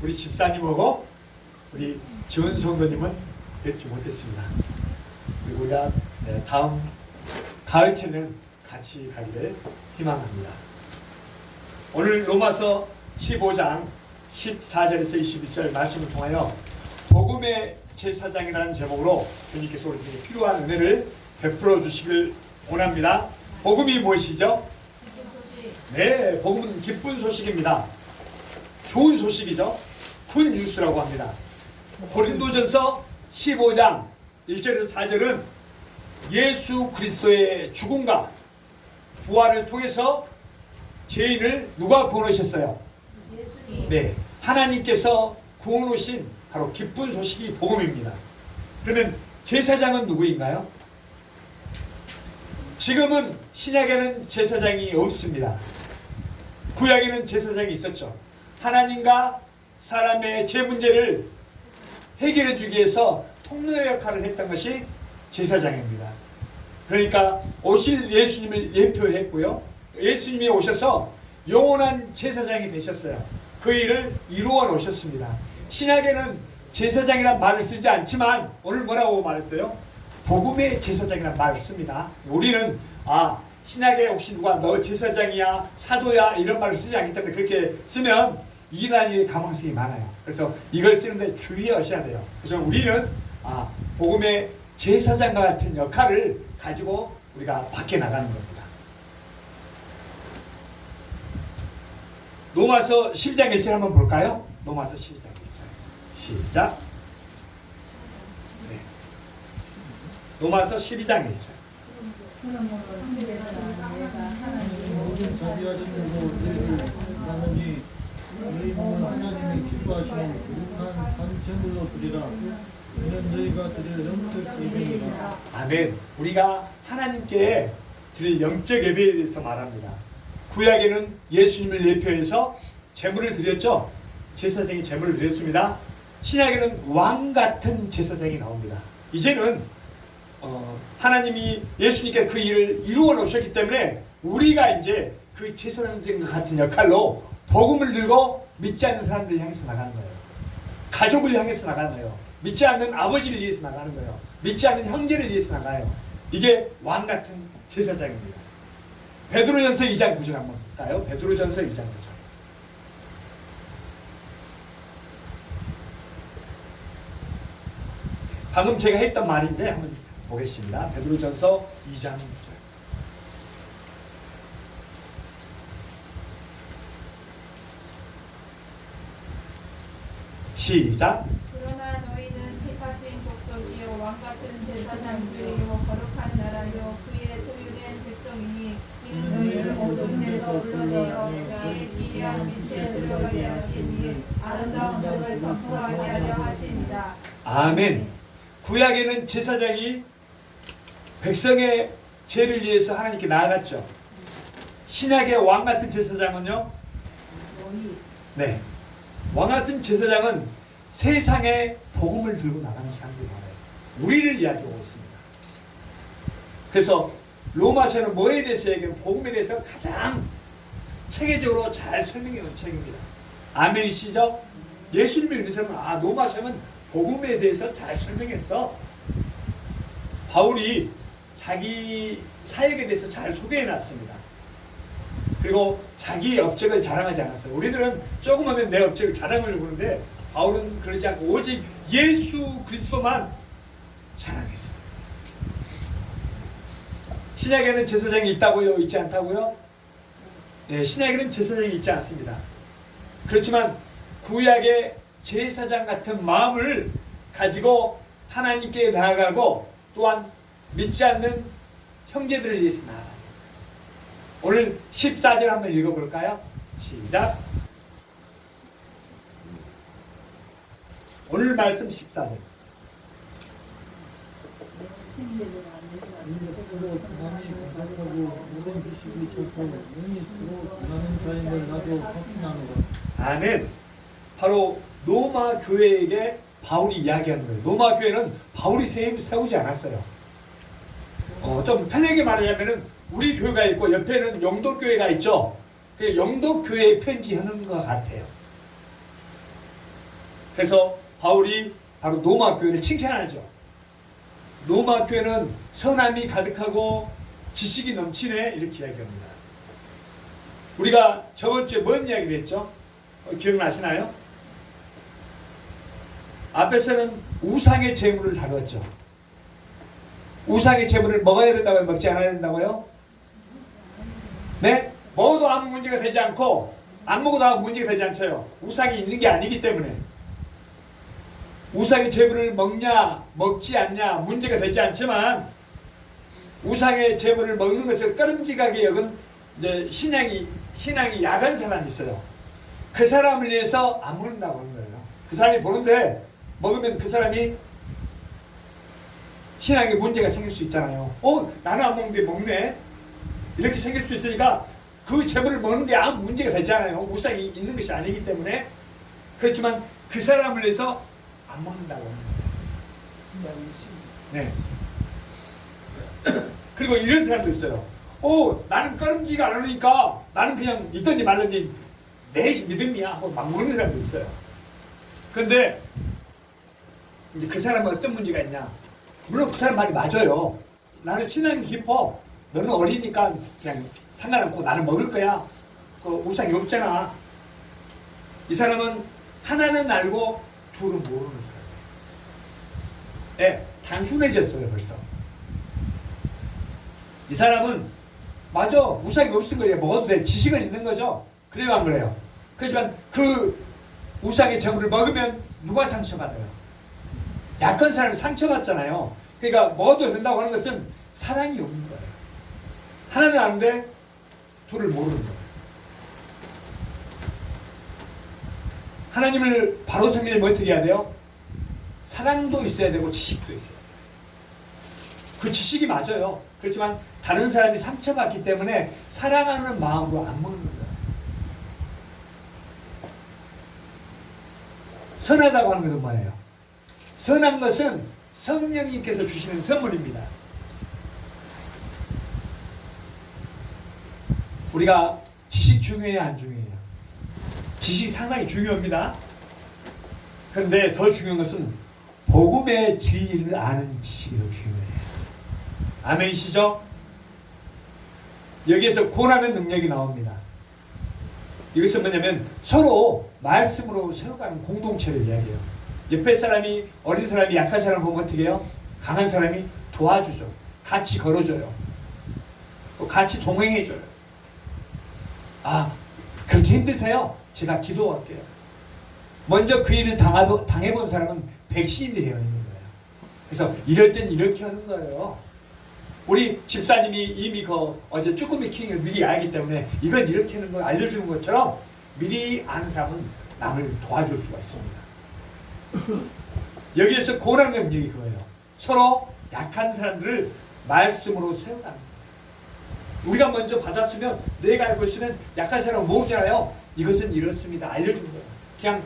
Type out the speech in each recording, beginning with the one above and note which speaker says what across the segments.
Speaker 1: 우리 집사님하고 우리 지원 성도님은 뵙지 못했습니다. 그리고 우리가 다음 가을채는 같이 가기를 희망합니다. 오늘 로마서 15장 14절에서 21절 말씀을 통하여 복음의 제사장이라는 제목으로 주님께서 우리에게 필요한 은혜를 베풀어 주시길 원합니다. 복음이 무엇이죠? 네, 복음은 기쁜 소식입니다. 좋은 소식이죠. 굿 뉴스라고 합니다. 고린도전서 15장 1절에서 4절은 예수 그리스도의 죽음과 부활을 통해서 죄인을 누가 구원하셨어요? 네, 하나님께서 구원하신 바로 기쁜 소식이 복음입니다. 그러면 제사장은 누구인가요? 지금은 신약에는 제사장이 없습니다. 구약에는 제사장이 있었죠. 하나님과 사람의 죄 문제를 해결해 주기 위해서 통로 역할을 했던 것이 제사장입니다. 그러니까 오실 예수님을 예표했고요. 예수님이 오셔서 영원한 제사장이 되셨어요. 그 일을 이루어 놓으셨습니다. 신약에는 제사장이란 말을 쓰지 않지만 오늘 뭐라고 말했어요? 복음의 제사장이란 말을 씁니다. 우리는 신약에 혹시 누가 너 제사장이야 사도야 이런 말을 쓰지 않기 때문에 그렇게 쓰면 이단일 가망성이 많아요. 그래서 이걸 쓰는데 주의하셔야 돼요. 그래서 우리는 복음의 제사장과 같은 역할을 가지고 우리가 밖에 나가는 겁니다. 로마서 12장 1절 한번 볼까요? 로마서 12장 1절 시작. 네. 로마서 12장 1절
Speaker 2: 모든 자비하심으로 너희를 나누니 너희 몸은 하나님이 기뻐하시는 거룩한 산제물로 드리라. 이는 너희가 드릴 영적 예배니라.
Speaker 1: 아멘. 우리가 하나님께 드릴 영적 예배에 대해서 말합니다. 구약에는 예수님을 예표해서 제물을 드렸죠. 제사장이 제물을 드렸습니다. 신약에는 왕 같은 제사장이 나옵니다. 이제는 하나님이 예수님께 그 일을 이루어 놓으셨기 때문에 우리가 이제 그 제사장과 같은 역할로 복음을 들고 믿지 않는 사람들을 향해서 나가는 거예요. 가족을 향해서 나가는 거예요. 믿지 않는 아버지를 위해서 나가는 거예요. 믿지 않는 형제를 위해서 나가요. 이게 왕 같은 제사장입니다. 베드로전서 2장 9절 한번 볼까요? 베드로전서 2장 9절. 방금 제가 했던 말인데 한번 보겠습니다. 베드로전서 2장 9절. 시작.
Speaker 3: 그러나 너희는 택하신 족속이요 왕같은 제사장들이요 거룩한 나라요 그의 소유된 백성이니 이는 너희를 어두움에서 불러내어 그의 기이한 빛에 들어가게 하시니 아름다운 복을 선포하게 하려 하십니다.
Speaker 1: 아멘. 구약에는 제사장이 백성의 죄를 위해서 하나님께 나아갔죠. 신약의 왕 같은 제사장은요? 네. 왕 같은 제사장은 세상에 복음을 들고 나가는 사람들이 많아요. 우리를 이야기하고 있습니다. 그래서 로마서는 뭐에 대해서 얘기하면 복음에 대해서 가장 체계적으로 잘 설명해 놓은 책입니다. 아멘이시죠? 예수님을 믿는 사람은 로마서는 복음에 대해서 잘 설명했어. 바울이 자기 사역에 대해서 잘 소개해 놨습니다. 그리고 자기 업적을 자랑하지 않았어요. 우리들은 조금 하면 내 업적을 자랑하려고 하는데 바울은 그러지 않고 오직 예수 그리스도만 자랑했어요. 신약에는 제사장이 있다고요? 있지 않다고요? 네, 신약에는 제사장이 있지 않습니다. 그렇지만 구약의 제사장 같은 마음을 가지고 하나님께 나아가고 또한 믿지 않는 형제들을 위해서 나아갑니다. 오늘 14절 한번 읽어볼까요? 시작. 오늘 말씀 14절.
Speaker 2: 인력으로 사람이 공격하고 모든 지식이 쳐서 영이 서로 변하는 자임을 나도 확신하노라.
Speaker 1: 아멘. 바로 로마 교회에게 바울이 이야기하는 거예요. 로마 교회는 바울이 세우지 않았어요. 좀 편하게 말하자면은 우리 교회가 있고 옆에는 영도교회가 있죠. 그 영도교회에 편지하는 것 같아요. 그래서 바울이 바로 로마 교회를 칭찬하죠. 로마 교회는 선함이 가득하고 지식이 넘치네, 이렇게 이야기합니다. 우리가 저번 주에 뭔 이야기를 했죠? 기억나시나요? 앞에서는 우상의 제물을 다뤘죠. 우상의 제물을 먹어야 된다고요? 먹지 않아야 된다고요? 네? 먹어도 아무 문제가 되지 않고 안 먹어도 아무 문제가 되지 않죠. 우상이 있는 게 아니기 때문에. 우상의 제물을 먹냐 먹지 않냐 문제가 되지 않지만, 우상의 제물을 먹는 것을 꺼름직하게 여긴 이제 신앙이 약한 사람이 있어요. 그 사람을 위해서 안 먹는다고 하는 거예요. 그 사람이 보는데 먹으면 그 사람이 신앙에 문제가 생길 수 있잖아요. 나는 안 먹는데 먹네, 이렇게 생길 수 있으니까 그 제물을 먹는 게 아무 문제가 되지 않아요. 우상이 있는 것이 아니기 때문에. 그렇지만 그 사람을 위해서 안 먹는다고 합니다. 네. 그리고 이런 사람도 있어요. 나는 꺼름지가 않으니까 나는 그냥 있든지 말든지 내 믿음이야 하고 막 먹는 사람도 있어요. 그런데 이제 그 사람은 어떤 문제가 있냐? 물론 그 사람 말이 맞아요. 나는 신앙이 깊어. 너는 어리니까 그냥 상관없고 나는 먹을 거야. 그 우상이 없잖아. 이 사람은 하나는 알고 둘은 모르는 사람이에요. 네, 단순해졌어요 벌써. 이 사람은 맞아, 우상이 없은 거예요. 먹어도 돼. 지식은 있는 거죠. 그래요, 안 그래요? 그렇지만 그 우상의 제물을 먹으면 누가 상처받아요? 약한 사람이 상처받잖아요. 그러니까 먹어도 된다고 하는 것은 사랑이 없는 거예요. 하나는 아는데 둘을 모르는 거예요. 하나님을 바로 섬기려면 어떻게 해야 돼요? 사랑도 있어야 되고 지식도 있어야 돼요. 그 지식이 맞아요. 그렇지만 다른 사람이 상처받기 때문에 사랑하는 마음으로 안 먹는 거예요. 선하다고 하는 것은 뭐예요? 선한 것은 성령님께서 주시는 선물입니다. 우리가 지식 중요해요, 안 중요해요? 지식이 상당히 중요합니다. 그런데 더 중요한 것은 복음의 진리를 아는 지식이 더 중요해요. 아멘이시죠? 여기에서 권하는 능력이 나옵니다. 이것은 뭐냐면 서로 말씀으로 세워가는 공동체를 이야기해요. 옆에 사람이, 어린 사람이 약한 사람을 보면 어떻게 해요? 강한 사람이 도와주죠. 같이 걸어줘요. 또 같이 동행해줘요. 그렇게 힘드세요? 제가 기도할게요. 먼저 그 일을 당해본 사람은 백신이 되어 있는 거예요. 그래서 이럴 땐 이렇게 하는 거예요. 우리 집사님이 이미 어제 쭈꾸미 킹을 미리 알기 때문에 이건 이렇게 하는 걸 알려주는 것처럼 미리 아는 사람은 남을 도와줄 수가 있습니다. 여기에서 고난 능력이 그거예요. 서로 약한 사람들을 말씀으로 세우라는 거예요. 우리가 먼저 받았으면, 내가 알고 있으면 약한 사람은 모으잖아요. 이것은 이렇습니다. 알려주는 거예요. 그냥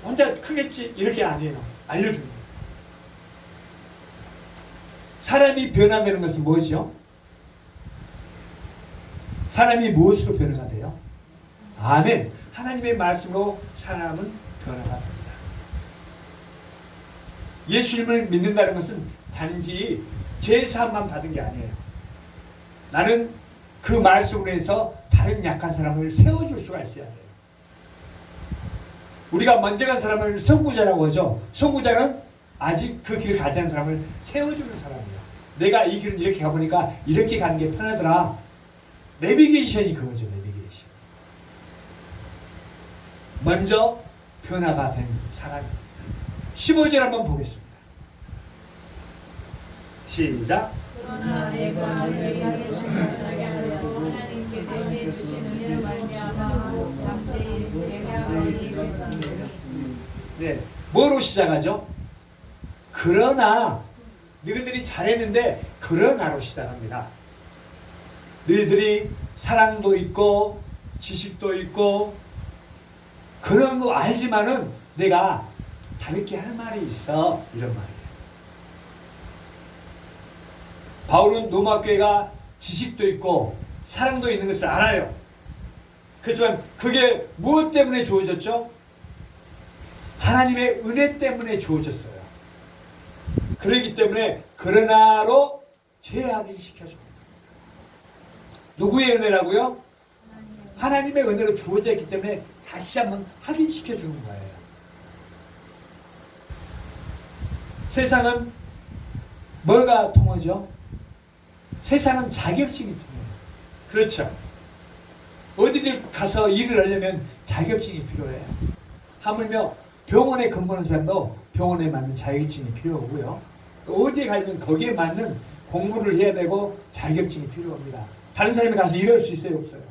Speaker 1: 혼자 크겠지 이렇게 아니에요. 알려주는 거예요. 사람이 변화되는 것은 무엇이요? 사람이 무엇으로 변화가 돼요? 아멘. 하나님의 말씀으로 사람은 변화가 됩니다. 예수님을 믿는다는 것은 단지 제사만 받은 게 아니에요. 나는 그 말씀으로 해서 다른 약한 사람을 세워줄 수가 있어야 돼요. 우리가 먼저 간 사람을 선구자라고 하죠. 선구자는 아직 그 길을 가지 않은 사람을 세워주는 사람이에요. 내가 이 길은 이렇게 가보니까 이렇게 가는 게 편하더라. 내비게이션이 그거죠. 내비게이션. 먼저 변화가 된 사람입니다. 15절 한번 보겠습니다. 시작.
Speaker 3: 그러나 내가 너희에게 신실하게 하려고 하나님께 대해 주신 은혜를 말미암아 담대히 내가 너희에게 선물했습니다.
Speaker 1: 네, 뭐로 시작하죠? 그러나. 너희들이 잘했는데 그러나로 시작합니다. 너희들이 사랑도 있고 지식도 있고 그런 거 알지만은 내가 다르게 할 말이 있어, 이런 말이에요. 바울은 로마 교회가 지식도 있고 사랑도 있는 것을 알아요. 그렇지만 그게 무엇 때문에 주어졌죠? 하나님의 은혜 때문에 주어졌어요. 그렇기 때문에 그러나로 재확인시켜줍니다. 누구의 은혜라고요? 하나님의 은혜로 주어졌기 때문에 다시 한번 확인시켜주는 거예요. 세상은 뭐가 통하죠? 세상은 자격증이 통해요. 그렇죠. 어디를 가서 일을 하려면 자격증이 필요해요. 하물며 병원에 근무하는 사람도 병원에 맞는 자격증이 필요하고요. 또 어디에 가려면 거기에 맞는 공부를 해야 되고 자격증이 필요합니다. 다른 사람이 가서 일할 수 있어요? 없어요?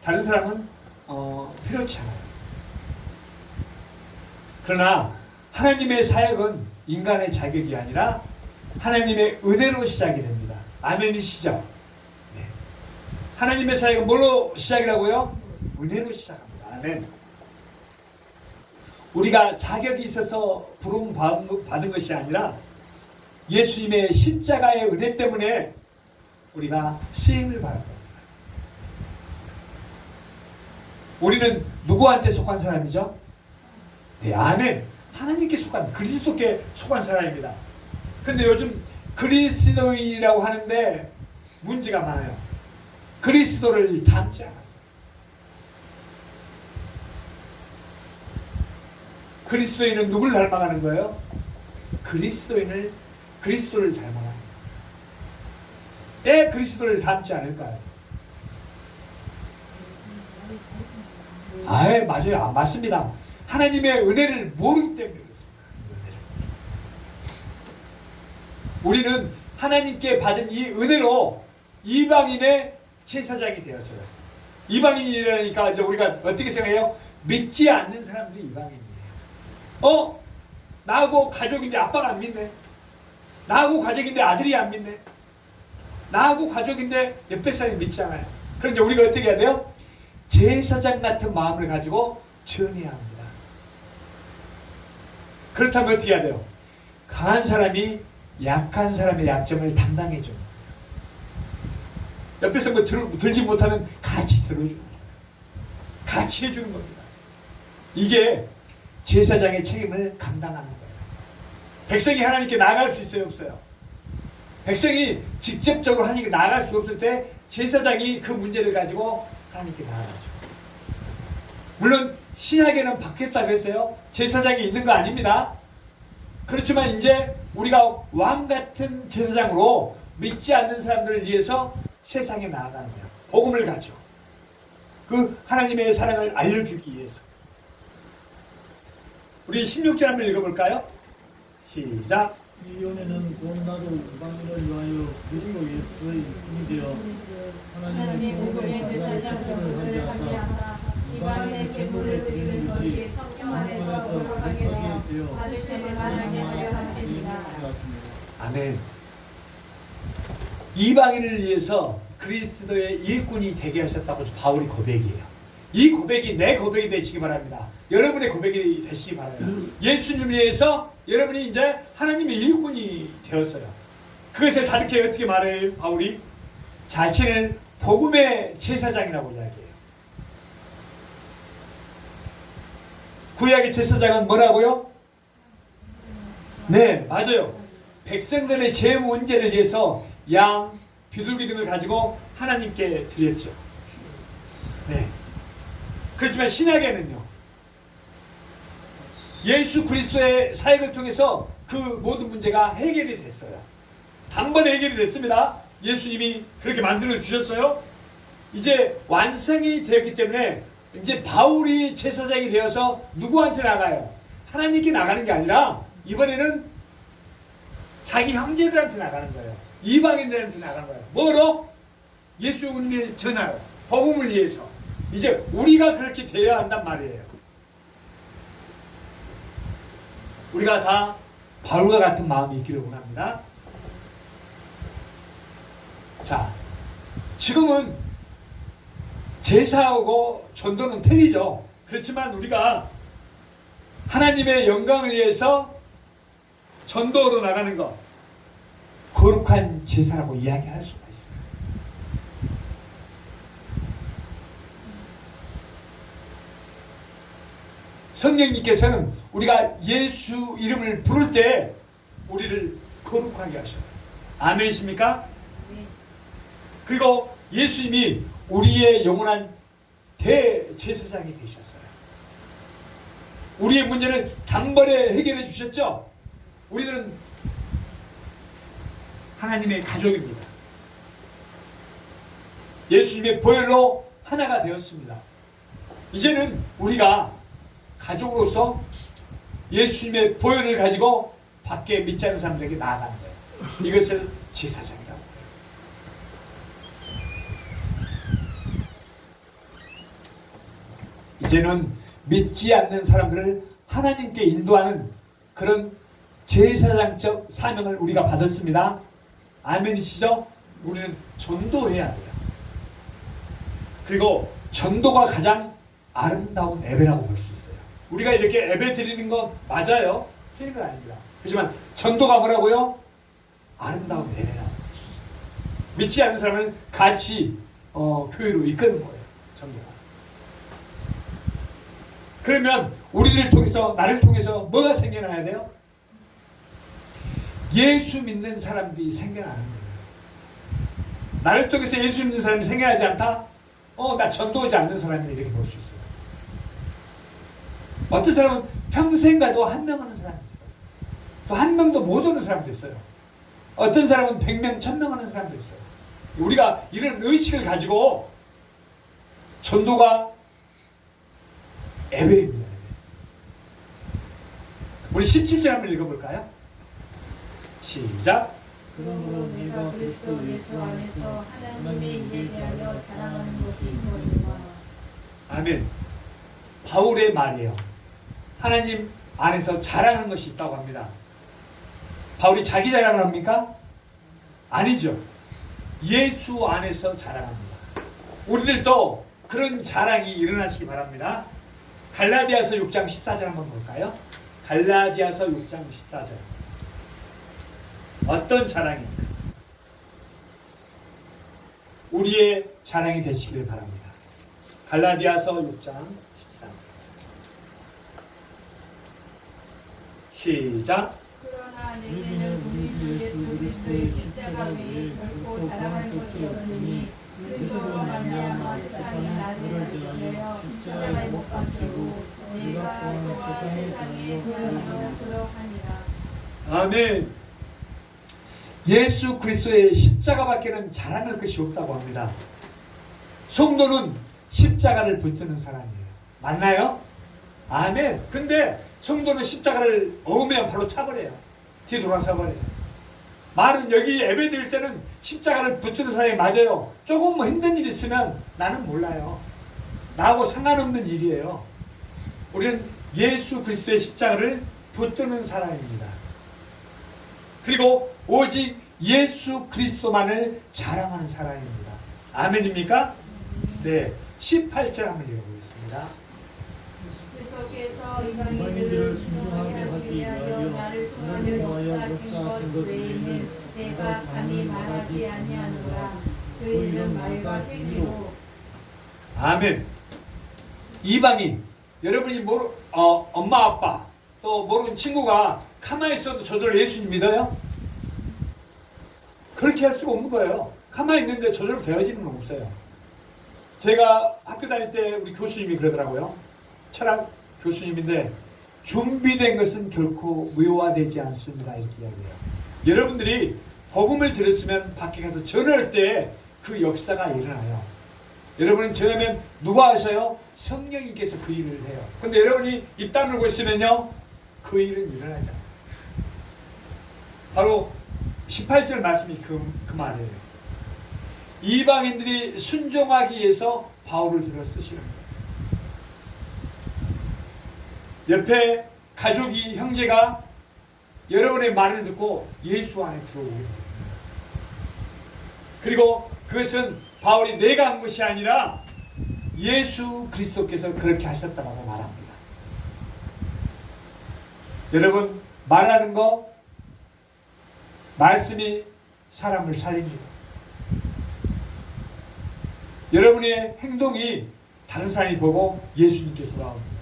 Speaker 1: 다른 사람은 필요치 않아요. 그러나 하나님의 사역은 인간의 자격이 아니라 하나님의 은혜로 시작이 됩니다. 아멘이시죠? 네. 하나님의 사역은 뭘로 시작이라고요? 은혜로 시작합니다. 아멘. 우리가 자격이 있어서 부름 받은 것이 아니라 예수님의 십자가의 은혜 때문에 우리가 쓰임을 받은 겁니다. 우리는 누구한테 속한 사람이죠? 네, 아멘. 하나님께 속한, 그리스도께 속한 사람입니다. 근데 요즘 그리스도인이라고 하는데 문제가 많아요. 그리스도를 닮지 않았어요. 그리스도인은 누구를 닮아가는 거예요? 그리스도를 닮아가는 거예요. 왜 그리스도를 닮지 않을까요? 맞아요. 맞습니다. 하나님의 은혜를 모르기 때문에 그렇습니다. 우리는 하나님께 받은 이 은혜로 이방인의 제사장이 되었어요. 이방인이라니까 이제 우리가 어떻게 생각해요? 믿지 않는 사람들이 이방인이에요. 나하고 가족인데 아빠가 안 믿네. 나하고 가족인데 아들이 안 믿네. 나하고 가족인데 옆에 사람이 믿지 않아요. 그럼 이제 우리가 어떻게 해야 돼요? 제사장 같은 마음을 가지고 전해야 합니다. 그렇다면 어떻게 해야 돼요? 강한 사람이 약한 사람의 약점을 담당해 줍니다. 옆에서 뭐 들지 못하면 같이 들어주는 거예요. 같이 해주는 겁니다. 이게 제사장의 책임을 감당하는 거예요. 백성이 하나님께 나아갈 수 있어요? 없어요? 백성이 직접적으로 하나님께 나아갈 수 없을 때 제사장이 그 문제를 가지고 하나님께 나아가죠. 물론 신약에는 바뀌었다고 했어요. 제사장이 있는 거 아닙니다. 그렇지만 이제 우리가 왕 같은 제사장으로 믿지 않는 사람들을 위해서 세상에 나아가는 거예요. 복음을 가지고 그 하나님의 사랑을 알려주기 위해서. 우리 16절 한번 읽어볼까요? 시작.
Speaker 2: 이 연애는 공나로 이방인을 위하여 그리스도 예수의 힘이 되어 하나님의 복음의 제사장을 하게 하사 이방인의 제물을 드리는 것이 성령 안에서 거룩하게 되어 받으심을 하게 하려 하시니라.
Speaker 1: 아멘. 이방인을 위해서 그리스도의 일꾼이 되게 하셨다고 바울이 고백이에요. 이 고백이 내 고백이 되시기 바랍니다. 여러분의 고백이 되시기 바라요. 예수님을 위해서 여러분이 이제 하나님의 일꾼이 되었어요. 그것을 다르게 어떻게 말해요? 바울이 자신을 복음의 제사장이라고 이야기해요. 구약의 제사장은 뭐라고요? 네, 맞아요. 백성들의 죄 문제를 위해서 양, 비둘기 등을 가지고 하나님께 드렸죠. 네. 그렇지만 신약에는요, 예수 그리스도의 사역을 통해서 그 모든 문제가 해결이 됐어요. 단번에 해결이 됐습니다. 예수님이 그렇게 만들어 주셨어요. 이제 완성이 되었기 때문에 이제 바울이 제사장이 되어서 누구한테 나가요? 하나님께 나가는 게 아니라 이번에는 자기 형제들한테 나가는 거예요. 이방인들한테 나가는 거예요. 뭐로? 예수님을 전하러, 복음을 위해서. 이제 우리가 그렇게 되어야 한단 말이에요. 우리가 다 바울과 같은 마음이 있기를 원합니다. 자, 지금은 제사하고 전도는 틀리죠. 그렇지만 우리가 하나님의 영광을 위해서 전도로 나가는 것, 거룩한 제사라고 이야기할 수가 있어요. 성령님께서는 우리가 예수 이름을 부를 때 우리를 거룩하게 하셔요. 아멘이십니까? 그리고 예수님이 우리의 영원한 대제사장이 되셨어요. 우리의 문제를 단번에 해결해 주셨죠. 우리들은 하나님의 가족입니다. 예수님의 보혈로 하나가 되었습니다. 이제는 우리가 가족으로서 예수님의 보혈을 가지고 밖에 믿지 않는 사람들에게 나아가는 거예요. 이것을 제사장이라고 해요. 이제는 믿지 않는 사람들을 하나님께 인도하는 그런 제사장적 사명을 우리가 받았습니다. 아멘이시죠? 우리는 전도해야 돼요. 그리고 전도가 가장 아름다운 예배라고 볼 수 있어요. 우리가 이렇게 예배 드리는 건 맞아요. 틀린 건 아닙니다. 하지만 전도가 뭐라고요? 아름다운 예배라고 볼 수 있어요. 믿지 않는 사람을 같이 교회로 이끄는 거예요. 전도가. 그러면 우리들을 통해서, 나를 통해서 뭐가 생겨나야 돼요? 예수 믿는 사람들이 생겨나는 거예요. 나를 통해서 예수 믿는 사람이 생겨나지 않다? 나 전도하지 않는 사람이 이렇게 볼 수 있어요. 어떤 사람은 평생 가도 한 명 하는 사람이 있어요. 또 한 명도 못 오는 사람도 있어요. 어떤 사람은 100명, 1000명 하는 사람도 있어요. 우리가 이런 의식을 가지고 전도가 예배입니다. 우리 17절 한번 읽어볼까요? 시작.
Speaker 3: 그러므로 내가 그리스도 예수 안에서 하나님의 일에 대하여 자랑하는 것이 이거니와.
Speaker 1: 아멘. 바울의 말이에요. 하나님 안에서 자랑하는 것이 있다고 합니다. 바울이 자기 자랑을 합니까? 아니죠. 예수 안에서 자랑합니다. 우리들도 그런 자랑이 일어나시기 바랍니다. 갈라디아서 6장 14절 한번 볼까요? 갈라디아서 6장 14절. 어떤 자랑입니까? 우리의 자랑이 되시길 바랍니다. 갈라디아서 6장 14절. 시작.
Speaker 3: 그러나 내게는 우리 주 예수 그리스도의 십자가 외에 결코 자랑할 것이 없으니 그리스도로 말미암아 세상이 나를 대하여 십자가에 못 박히고 내가 세상에 대하여 그러하니라.
Speaker 1: 아멘. 예수 그리스도의 십자가밖에는 자랑할 것이 없다고 합니다. 성도는 십자가를 붙드는 사람이에요. 맞나요? 아멘. 근데 성도는 십자가를 어으면 바로 차버려요. 뒤돌아서 버려요. 말은 여기 예배 드릴 때는 십자가를 붙드는 사람이 맞아요. 조금 뭐 힘든 일 있으면 나는 몰라요. 나하고 상관없는 일이에요. 우리는 예수 그리스도의 십자가를 붙드는 사람입니다. 그리고 오직 예수 그리스도만을 자랑하는 사람입니다. 아멘입니까? 네. 18절 한번 읽어보겠습니다.
Speaker 3: 그래서 이방인들을 순종하게 하기 위하여 나를 통하여 역사하신 것 외에는 내가 감히 말하지 아니하노라. 그 일은 말과 행위로.
Speaker 1: 아멘. 이방인, 여러분이 엄마 아빠 또 모르는 친구가 가만히 있어도 저절 예수님 믿어요? 그렇게 할 수가 없는 거예요. 가만히 있는데 저절로 되어지는 건 없어요. 제가 학교 다닐 때 우리 교수님이 그러더라고요. 철학 교수님인데 준비된 것은 결코 무효화되지 않습니다. 이렇게 이야기해요. 여러분들이 복음을 들었으면 밖에 가서 전할 때 그 역사가 일어나요. 여러분은 전하면 누가 하셔요? 성령님께서 그 일을 해요. 근데 여러분이 입 다물고 있으면요 그 일은 일어나지 않아요. 바로 18절 말씀이 그 말이에요. 이방인들이 순종하기 위해서 바울을 들어 쓰시는 거예요. 옆에 가족이, 형제가 여러분의 말을 듣고 예수 안에 들어오게 됩니다. 그리고 그것은 바울이 내가 한 것이 아니라 예수 그리스도께서 그렇게 하셨다고 말합니다. 여러분, 말하는 거, 말씀이 사람을 살립니다. 여러분의 행동이 다른 사람이 보고 예수님께 돌아옵니다.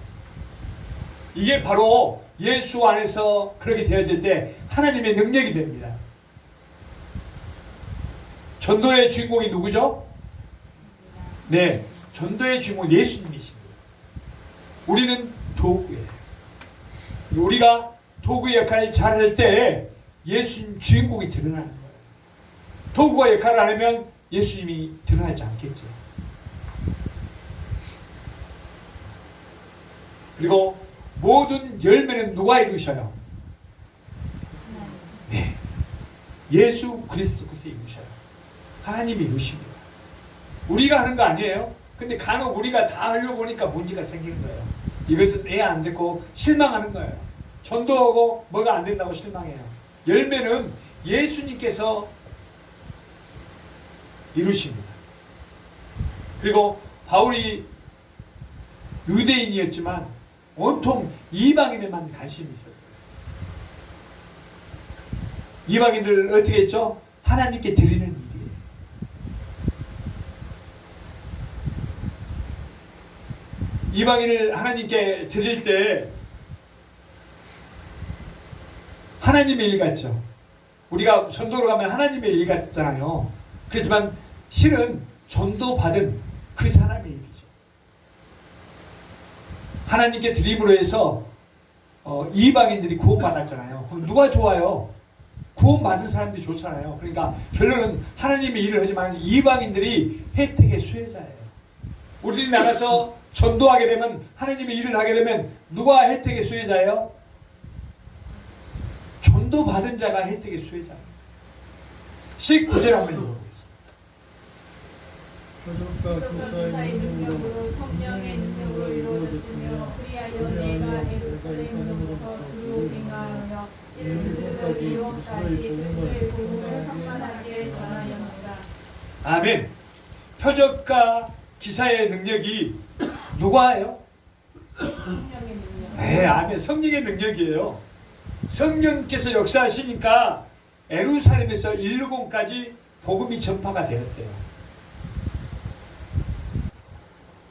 Speaker 1: 이게 바로 예수 안에서 그렇게 되어질 때 하나님의 능력이 됩니다. 전도의 주인공이 누구죠? 네, 전도의 주인공 예수님이십니다. 우리는 도구예요. 우리가 도구 역할을 잘할 때 예수님 주인공이 드러나는 거예요. 도구가 역할을 안 하면 예수님이 드러나지 않겠죠. 그리고 모든 열매는 누가 이루셔요? 네, 예수 그리스도께서 이루셔요. 하나님이 이루십니다. 우리가 하는 거 아니에요. 근데 간혹 우리가 다 하려고 보니까 문제가 생기는 거예요. 이것은 애 안 됐고 실망하는 거예요. 전도하고 뭐가 안 된다고 실망해요. 열매는 예수님께서 이루십니다. 그리고 바울이 유대인이었지만 온통 이방인에만 관심이 있었어요. 이방인들 어떻게 했죠? 하나님께 드리는 일이에요. 이방인을 하나님께 드릴 때 하나님의 일 같죠. 우리가 전도로 가면 하나님의 일 같잖아요. 그렇지만 실은 전도받은 그 사람의 일이죠. 하나님께 드림으로 해서 이방인들이 구원받았잖아요. 그럼 누가 좋아요? 구원받은 사람들이 좋잖아요. 그러니까 결론은 하나님의 일을 하지만 이방인들이 혜택의 수혜자예요. 우리들이 나가서 전도하게 되면 하나님의 일을 하게 되면 누가 혜택의 수혜자예요? 전도받은 자가 혜택의 수혜자예요. 19절 한번 읽어보겠습니다.
Speaker 2: 표적과 기사의 능력으로
Speaker 3: 성령의 능력으로 이루어졌으며 그리하여 내가 예루살렘으로부터 주로 행하여 이르기까지 그리스도의 복음을 평안하게 전하였노라.
Speaker 1: 아멘. 표적과 기사의 능력이 누가예요?
Speaker 3: 성령의 능력.
Speaker 1: 네, 아멘. 성령의 능력이에요. 성령께서 역사하시니까 예루살렘에서 일루공까지 복음이 전파가 되었대요.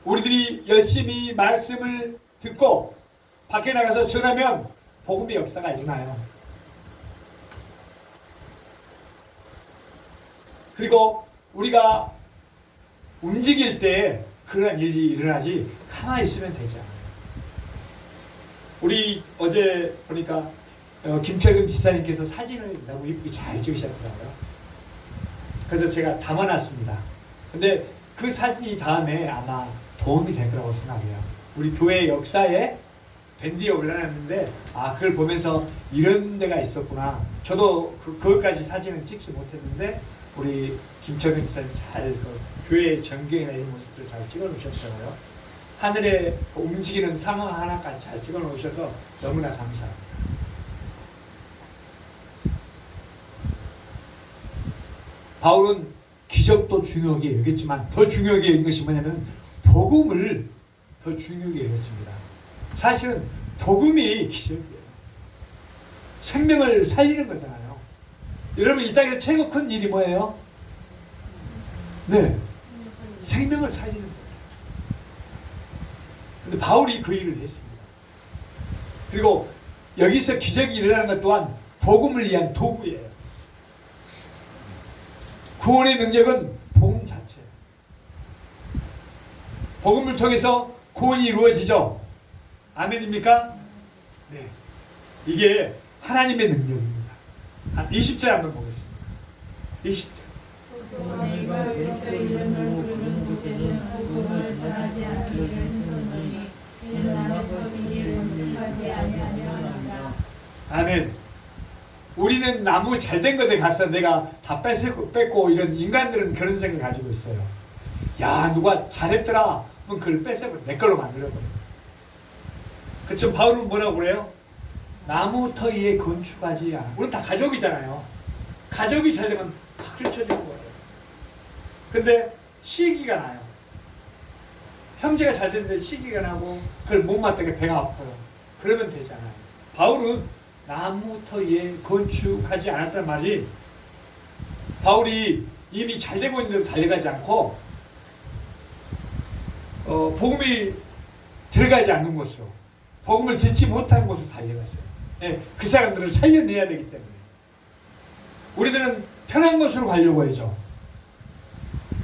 Speaker 1: 우리들이 열심히 말씀을 듣고 밖에 나가서 전하면 복음의 역사가 일어나요. 그리고 우리가 움직일 때 그런 일이 일어나지 가만히 있으면 되지 않아요. 우리 어제 보니까 김철금 지사님께서 사진을 너무 이쁘게 잘 찍으셨더라고요. 그래서 제가 담아놨습니다. 근데 그 사진이 다음에 아마 도움이 될 거라고 생각해요. 우리 교회 역사에 밴드에 올려놨는데 그걸 보면서 이런 데가 있었구나. 저도 그것까지 사진을 찍지 못했는데 우리 김철근 기사님 잘 교회 전경이나 이런 모습들을 잘 찍어 놓으셨더라고요. 하늘에 움직이는 상황 하나까지 잘 찍어 놓으셔서 너무나 감사합니다. 바울은 기적도 중요하게 여겼지만 더 중요하게 여긴 것이 뭐냐면 복음을 더 중요하게 여겼습니다. 사실은 복음이 기적이에요. 생명을 살리는 거잖아요. 여러분 이 땅에서 최고 큰 일이 뭐예요? 네, 생명을 살리는 거예요. 근데 바울이 그 일을 했습니다. 그리고 여기서 기적이 일어나는 것 또한 복음을 위한 도구예요. 구원의 능력은 복음 자체예요. 복음을 통해서 구원이 이루어지죠. 아멘입니까? 네. 이게 하나님의 능력입니다. 한 20절 한번 보겠습니다. 20절.
Speaker 3: 내가 그리스도의 이름을 부르는 곳에는 복음을 전하지 않기를 힘쓰노니 이는 나는 거기에 건축하지 아니하려 하니라.
Speaker 1: 아멘. 우리는 나무 잘된 것에 가서 내가 다 뺏고 이런 인간들은 그런 생각을 가지고 있어요. 야, 누가 잘했더라. 그럼 그걸 뺏어버려. 내 걸로 만들어버려. 그쵸? 바울은 뭐라고 그래요? 나무 터 위에 건축하지 않아. 우리 다 가족이잖아요. 가족이 잘 되면 박수 쳐주는 거예요. 근데 시기가 나요. 형제가 잘 됐는데 시기가 나고 그걸 못 맞다가 배가 아파요. 그러면 되잖아요. 바울은 나무 터 위에 건축하지 않았다는 말이 바울이 이미 잘 되고 있는 대로 달려가지 않고 복음이 들어가지 않는 곳으로 복음을 듣지 못한 곳으로 달려갔어요. 예, 그 사람들을 살려내야 되기 때문에. 우리들은 편한 곳으로 가려고 하죠.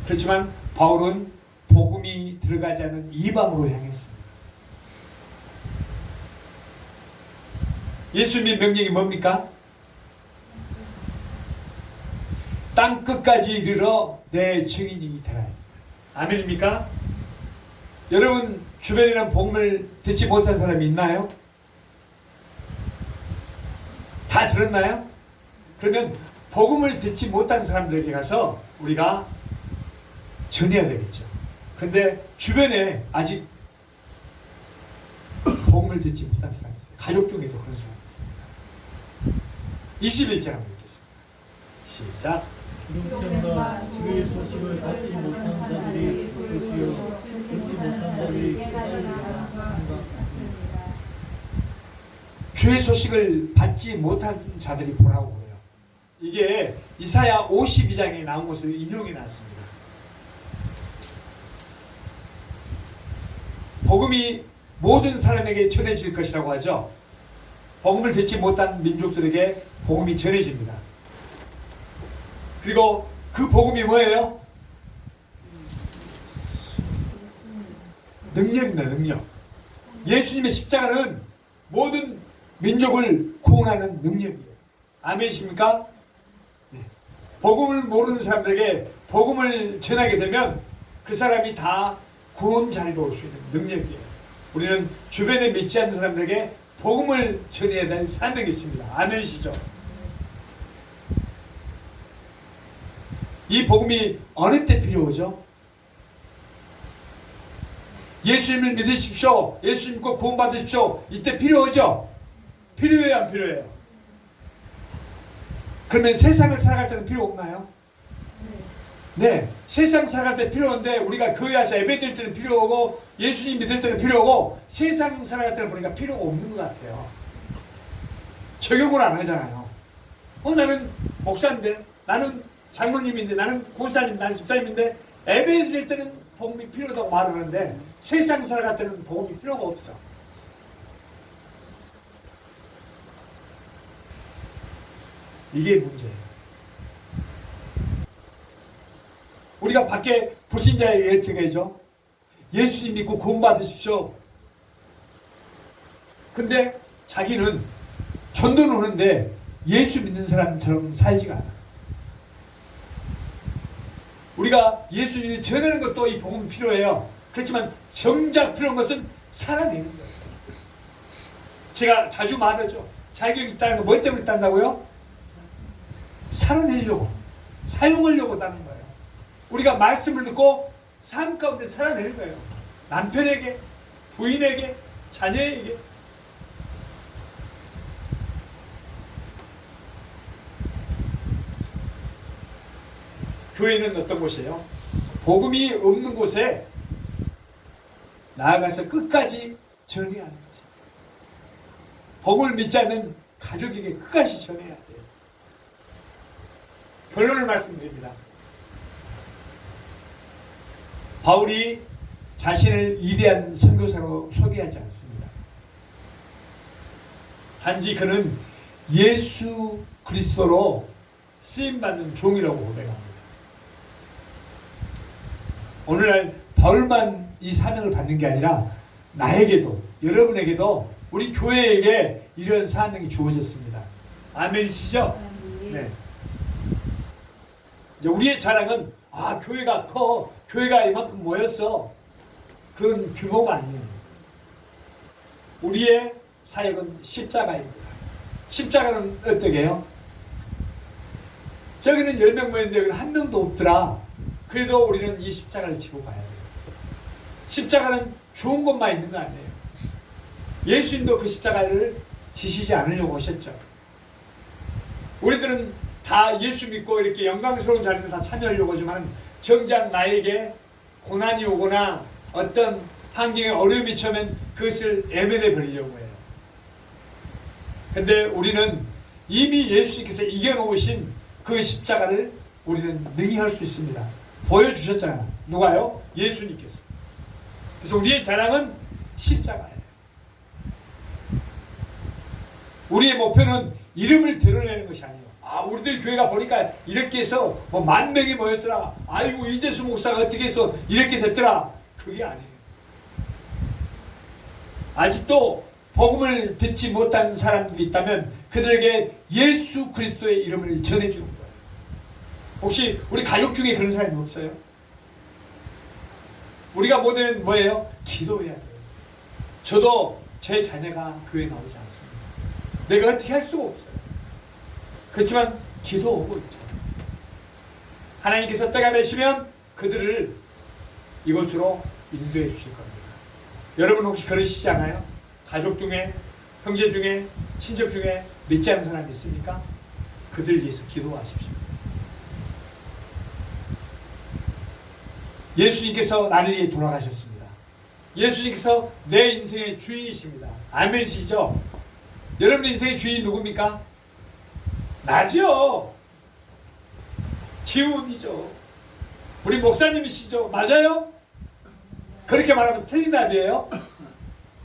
Speaker 1: 그렇지만 바울은 복음이 들어가지 않은 이방으로 향했습니다. 예수님의 명령이 뭡니까? 땅 끝까지 이르러 내 증인이 되라. 아멘입니까? 여러분 주변에는 복음을 듣지 못한 사람이 있나요? 다 들었나요? 그러면 복음을 듣지 못한 사람들에게 가서 우리가 전해야 되겠죠. 근데 주변에 아직 복음을 듣지 못한 사람이 있어요. 가족 중에도 그런 사람이 있습니다. 21절 한번 읽겠습니다. 시작.
Speaker 2: 기록된바 주의 소식을 받지 못한 자들이 볼것이요 듣지 못한 자들이 깨달으리라 한다.
Speaker 1: 주의 소식을 받지 못한 자들이 보라고 해요. 이게 이사야 52장에 나온 것으로 인용이 났습니다. 복음이 모든 사람에게 전해질 것이라고 하죠. 복음을 듣지 못한 민족들에게 복음이 전해집니다. 그리고 그 복음이 뭐예요? 능력입니다. 능력. 예수님의 십자가는 모든 민족을 구원하는 능력이에요. 아멘이십니까? 네. 복음을 모르는 사람들에게 복음을 전하게 되면 그 사람이 다 구원 자리로 올 수 있는 능력이에요. 우리는 주변에 믿지 않는 사람들에게 복음을 전해야 될 사명이 있습니다. 아멘이시죠? 이 복음이 어느 때 필요하죠? 예수님을 믿으십시오. 예수 믿고 구원 받으십시오. 이때 필요하죠? 필요해요, 안 필요해요? 그러면 세상을 살아갈 때는 필요 없나요? 네, 세상 살아갈 때 필요한데 우리가 교회 와서 예배드릴 때는 필요하고 예수님 믿을 때는 필요하고 세상 살아갈 때는 보니까 필요가 없는 것 같아요. 적용을 안 하잖아요. 나는 목사인데, 나는 장로님인데, 나는 권사님, 나는 집사님인데 예배드릴 때는 복음이 필요하다고 말하는데 세상 살아갈 때는 복음이 필요가 없어. 이게 문제예요. 우리가 밖에 불신자에게 어떻게 하죠? 예수님 믿고 구원 받으십시오. 근데 자기는 전도는 하는데 예수 믿는 사람처럼 살지가 않아. 우리가 예수님을 전하는 것도 이 복음이 필요해요. 그렇지만 정작 필요한 것은 살아내는 거예요. 제가 자주 말하죠. 자격이 있다는 거 뭐 때문에 딴다고요? 살아내려고, 사용하려고 따는 거예요. 우리가 말씀을 듣고 삶 가운데 살아내는 거예요. 남편에게, 부인에게, 자녀에게. 교회는 어떤 곳이에요? 복음이 없는 곳에 나아가서 끝까지 전해야 하는 것이에요. 복음을 믿지 않는 가족에게 끝까지 전해야 돼요. 결론을 말씀드립니다. 바울이 자신을 위대한 선교사로 소개하지 않습니다. 단지 그는 예수 그리스도로 쓰임받는 종이라고 고백합니다. 오늘날 바울만 이 사명을 받는 게 아니라 나에게도, 여러분에게도, 우리 교회에게 이런 사명이 주어졌습니다. 아멘이시죠? 네. 이제 우리의 자랑은 교회가 커, 교회가 이만큼 모였어. 그건 규모가 아니에요. 우리의 사역은 십자가입니다. 십자가는 어떻게 해요? 저기는 10명 모였는데 여기는 한 명도 없더라. 그래도 우리는 이 십자가를 지고 가야 돼요. 십자가는 좋은 것만 있는 거 아니에요. 예수님도 그 십자가를 지시지 않으려고 하셨죠. 우리들은 다 예수 믿고 이렇게 영광스러운 자리에 다 참여하려고 하지만 정작 나에게 고난이 오거나 어떤 환경에 어려움이 처하면 그것을 외면해 버리려고 해요. 근데 우리는 이미 예수님께서 이겨놓으신 그 십자가를 우리는 능히 할 수 있습니다. 보여주셨잖아요. 누가요? 예수님께서. 그래서 우리의 자랑은 십자가예요. 우리의 목표는 이름을 드러내는 것이 아니에요. 아, 우리들 교회가 보니까 이렇게 해서 뭐 10,000명이 모였더라. 아이고, 이재수 목사가 어떻게 해서 이렇게 됐더라. 그게 아니에요. 아직도 복음을 듣지 못한 사람들이 있다면 그들에게 예수 그리스도의 이름을 전해주는 거예요. 혹시 우리 가족 중에 그런 사람이 없어요? 우리가 뭐되면 뭐예요? 기도해야 돼요. 저도 제 자녀가 교회에 나오지 않습니다. 내가 어떻게 할 수가 없어요. 그렇지만 기도하고 있죠. 하나님께서 때가 되시면 그들을 이곳으로 인도해 주실 겁니다. 여러분 혹시 그러시지 않아요? 가족 중에, 형제 중에, 친척 중에 믿지 않는 사람이 있습니까? 그들 위해서 기도하십시오. 예수님께서 나를 위해 돌아가셨습니다. 예수님께서 내 인생의 주인이십니다. 아멘이시죠? 여러분 인생의 주인이 누굽니까? 나죠. 지훈이죠. 우리 목사님이시죠. 맞아요? 그렇게 말하면 틀린 답이에요.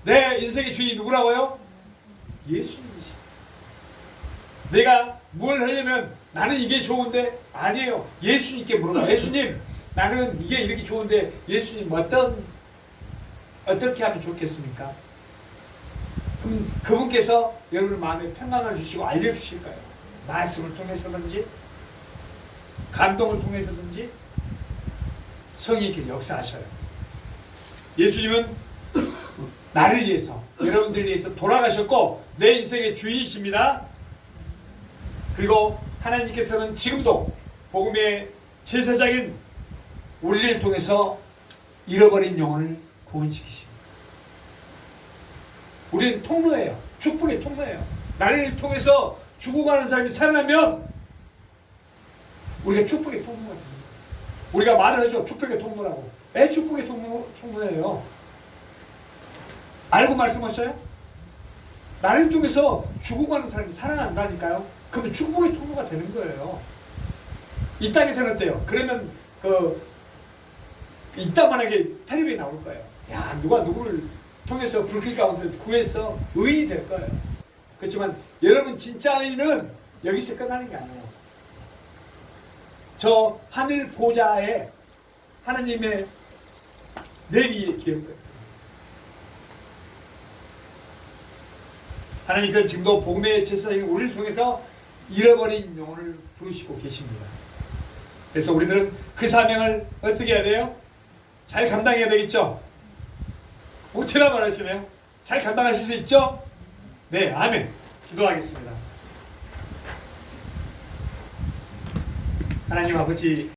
Speaker 1: 내 인생의 주인이 누구라고요? 예수님이시죠. 내가 뭘 하려면 나는 이게 좋은데 아니에요. 예수님께 물어봐. 예수님, 나는 이게 이렇게 좋은데 예수님 어떻게 하면 좋겠습니까? 그럼 그분께서 여러분의 마음에 평안을 주시고 알려주실 거예요. 말씀을 통해서든지 감동을 통해서든지 성령께서 역사하셔요. 예수님은 나를 위해서, 여러분들을 위해서 돌아가셨고 내 인생의 주인이십니다. 그리고 하나님께서는 지금도 복음의 제사장인 우리를 통해서 잃어버린 영혼을 구원시키십니다. 우리는 통로예요. 축복의 통로예요. 나를 통해서 죽어가는 사람이 살아나면 우리가 축복의 통로가 됩니다. 우리가 말을 하죠. 축복의 통로라고. 축복의 통로예요. 알고 말씀하셔요? 나를 통해서 죽어가는 사람이 살아난다니까요. 그러면 축복의 통로가 되는 거예요. 이 땅에서는 어때요? 그러면 이따만하게 텔레비에 나올 거예요. 야, 누가 누구를 통해서 불길 가운데 구해서 의인이 될 거예요. 그렇지만 여러분 진짜 의인은 여기서 끝나는 게 아니에요. 저 하늘 보좌에 하나님의 내리에 기억돼요. 하나님께서 지금도 복음의 제사장인 우리를 통해서 잃어버린 영혼을 부르시고 계십니다. 그래서 우리들은 그 사명을 어떻게 해야 돼요? 잘 감당해야 되겠죠? 대답을 하시네요. 잘 감당하실 수 있죠? 네, 아멘. 기도하겠습니다. 하나님 아버지,